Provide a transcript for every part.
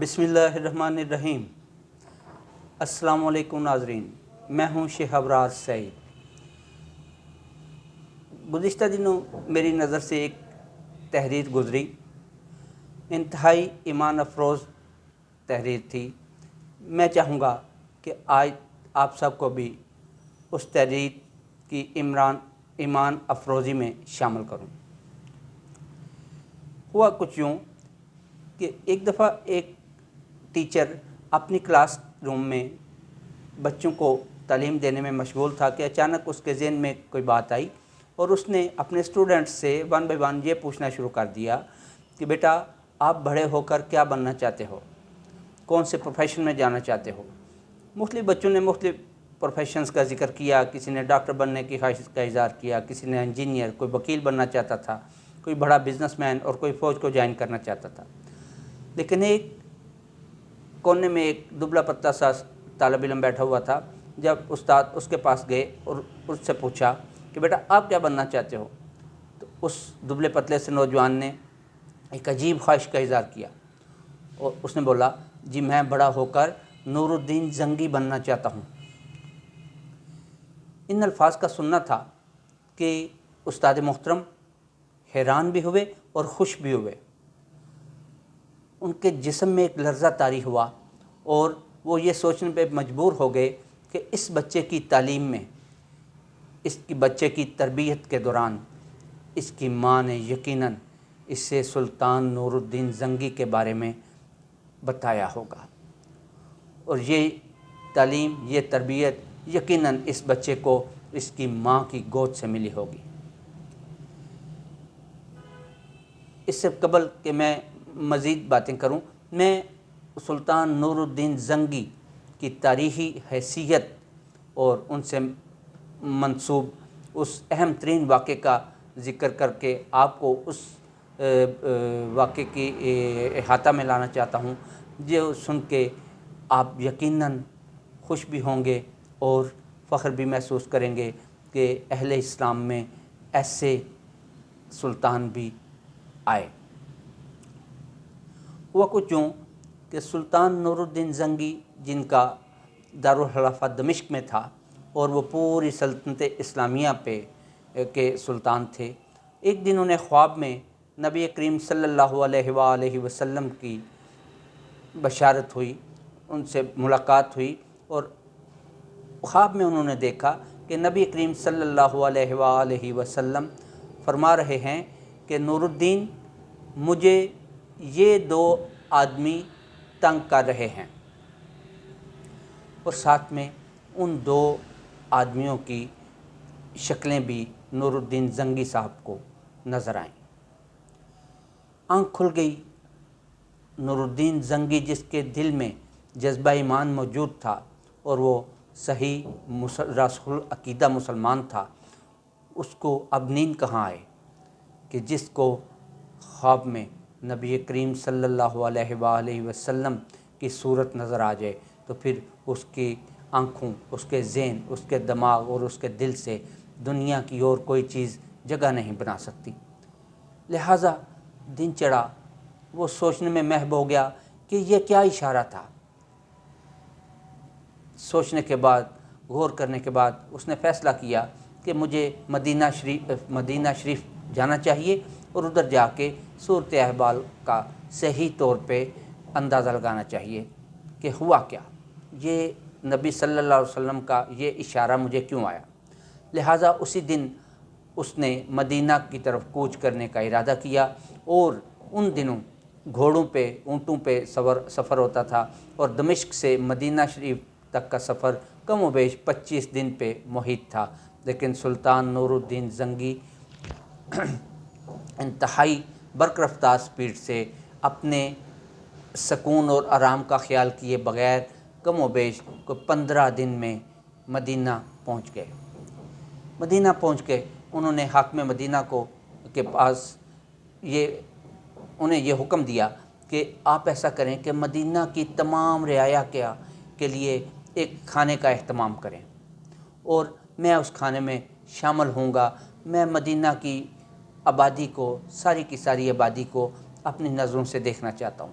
بسم اللہ الرحمن الرحیم۔ السلام علیکم ناظرین، میں ہوں شیخ ابرار سعید۔ گزشتہ دنوں میری نظر سے ایک تحریر گزری، انتہائی ایمان افروز تحریر تھی۔ میں چاہوں گا کہ آج آپ سب کو بھی اس تحریر کی ایمان افروزی میں شامل کروں۔ ہوا کچھ یوں کہ ایک دفعہ ایک ٹیچر اپنی کلاس روم میں بچوں کو تعلیم دینے میں مشغول تھا کہ اچانک اس کے ذہن میں کوئی بات آئی اور اس نے اپنے اسٹوڈنٹس سے ون بائی ون یہ پوچھنا شروع کر دیا کہ بیٹا آپ بڑے ہو کر کیا بننا چاہتے ہو، کون سے پروفیشن میں جانا چاہتے ہو۔ مختلف بچوں نے مختلف پروفیشنز کا ذکر کیا، کسی نے ڈاکٹر بننے کی خواہش کا اظہار کیا، کسی نے انجینئر، کوئی وکیل بننا چاہتا تھا، کوئی بڑا بزنس مین اور کوئی فوج کو جوائن کرنا چاہتا تھا۔ لیکن ایک کونے میں ایک دبلا پتلا سا طالب علم بیٹھا ہوا تھا۔ جب استاد اس کے پاس گئے اور اس سے پوچھا کہ بیٹا آپ کیا بننا چاہتے ہو، تو اس دبلے پتلے سے نوجوان نے ایک عجیب خواہش کا اظہار کیا اور اس نے بولا جی میں بڑا ہو کر نور الدین زنگی بننا چاہتا ہوں۔ ان الفاظ کا سننا تھا کہ استاد محترم حیران بھی ہوئے اور خوش بھی ہوئے۔ ان کے جسم میں ایک لرزہ طاری ہوا اور وہ یہ سوچنے پہ مجبور ہو گئے کہ اس بچے کی تعلیم میں، اس کی بچے کی تربیت کے دوران اس کی ماں نے یقیناً اس سے سلطان نور الدین زنگی کے بارے میں بتایا ہوگا، اور یہ تعلیم، یہ تربیت یقیناً اس بچے کو اس کی ماں کی گود سے ملی ہوگی۔ اس سے قبل کہ میں مزید باتیں کروں، میں سلطان نور الدین زنگی کی تاریخی حیثیت اور ان سے منسوب اس اہم ترین واقعے کا ذکر کر کے آپ کو اس واقعے کی احاطہ میں لانا چاہتا ہوں، جو سن کے آپ یقیناً خوش بھی ہوں گے اور فخر بھی محسوس کریں گے کہ اہل اسلام میں ایسے سلطان بھی آئے۔ ہوا کچھ یوں کہ سلطان نور الدین زنگی، جن کا دارالخلافہ دمشق میں تھا اور وہ پوری سلطنت اسلامیہ پہ کے سلطان تھے، ایک دن انہیں خواب میں نبی کریم صلی اللہ علیہ وآلہ وسلم کی بشارت ہوئی، ان سے ملاقات ہوئی اور خواب میں انہوں نے دیکھا کہ نبی کریم صلی اللہ علیہ وآلہ وسلم فرما رہے ہیں کہ نور الدین مجھے یہ دو آدمی تنگ کر رہے ہیں، اور ساتھ میں ان دو آدمیوں کی شکلیں بھی نور الدین زنگی صاحب کو نظر آئیں۔ آنکھ کھل گئی۔ نور الدین زنگی، جس کے دل میں جذبہ ایمان موجود تھا اور وہ صحیح راسخ العقیدہ مسلمان تھا، اس کو اب نیند کہاں آئے کہ جس کو خواب میں نبی کریم صلی اللہ علیہ وآلہ وسلم کی صورت نظر آ جائے تو پھر اس کی آنکھوں، اس کے ذہن، اس کے دماغ اور اس کے دل سے دنیا کی اور کوئی چیز جگہ نہیں بنا سکتی۔ لہٰذا دن چڑھا، وہ سوچنے میں محو ہو گیا کہ یہ کیا اشارہ تھا۔ سوچنے کے بعد، غور کرنے کے بعد اس نے فیصلہ کیا کہ مجھے مدینہ شریف جانا چاہیے اور ادھر جا کے صورت احوال کا صحیح طور پہ اندازہ لگانا چاہیے کہ ہوا کیا، یہ نبی صلی اللہ علیہ وسلم کا یہ اشارہ مجھے کیوں آیا۔ لہٰذا اسی دن اس نے مدینہ کی طرف کوچ کرنے کا ارادہ کیا، اور ان دنوں گھوڑوں پہ، اونٹوں پہ سفر ہوتا تھا، اور دمشق سے مدینہ شریف تک کا سفر کم و بیش 25 دن پہ محیط تھا۔ لیکن سلطان نور الدین زنگی انتہائی برق رفتار سپیڈ سے اپنے سکون اور آرام کا خیال کیے بغیر کم و بیش کو 15 دن میں مدینہ پہنچ گئے۔ مدینہ پہنچ کے انہوں نے حاکم مدینہ کے پاس انہیں یہ حکم دیا کہ آپ ایسا کریں کہ مدینہ کی تمام رعایا کے لیے ایک کھانے کا اہتمام کریں، اور میں اس کھانے میں شامل ہوں گا۔ میں مدینہ کی آبادی کو، ساری کی ساری آبادی کو اپنی نظروں سے دیکھنا چاہتا ہوں۔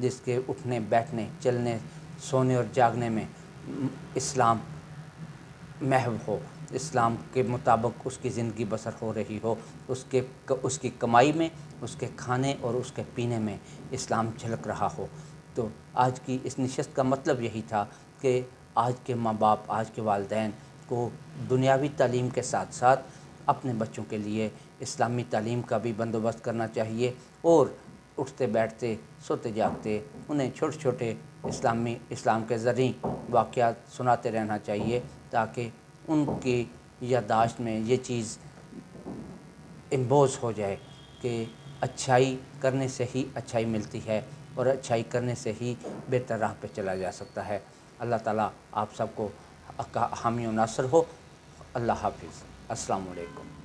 جس کے اٹھنے بیٹھنے چلنے سونے اور جاگنے میں اسلام محو ہو، اسلام کے مطابق اس کی زندگی بسر ہو رہی ہو، اس کی کمائی میں، اس کے کھانے اور اس کے پینے میں اسلام جھلک رہا ہو۔ تو آج کی اس نشست کا مطلب یہی تھا کہ آج کے ماں باپ، آج کے والدین کو دنیاوی تعلیم کے ساتھ ساتھ اپنے بچوں کے لیے اسلامی تعلیم کا بھی بندوبست کرنا چاہیے، اور اٹھتے بیٹھتے سوتے جاگتے انہیں چھوٹے چھوٹے اسلام کے زرعی واقعات سناتے رہنا چاہیے، تاکہ ان کی یادداشت میں یہ چیز امبوز ہو جائے کہ اچھائی کرنے سے ہی اچھائی ملتی ہے، اور اچھائی کرنے سے ہی بہتر راہ پہ چلا جا سکتا ہے۔ اللہ تعالیٰ آپ سب کو حامی و ناصر ہو۔ اللہ حافظ۔ السلام علیکم۔